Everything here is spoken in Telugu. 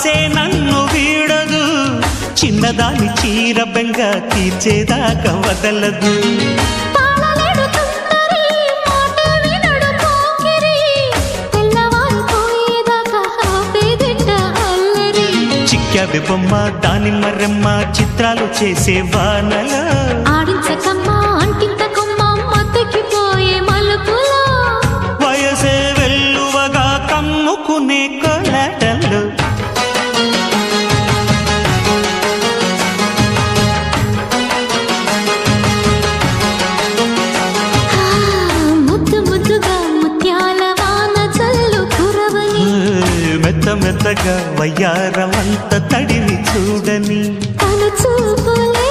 ఆసే నన్ను వీడదు చిన్నదాని చీర బెంగ తీర్చేదాకా వదలదు చిక్కావి బొమ్మ దానిమ్మ రెమ్మ చిత్రాలు చేసే వానలో ఆడించకమ్మా అంటింతకమ్మ మత్తకిపోయే మలుపులో వయసే వెల్లువగా కమ్ముకునే కోలాటలు ముద్దు ముద్దుగా ముత్యాల వాన చల్లు కురవని మెత్త మెత్తగా వయ్యారమంత తడిని చూడని తను చూపులే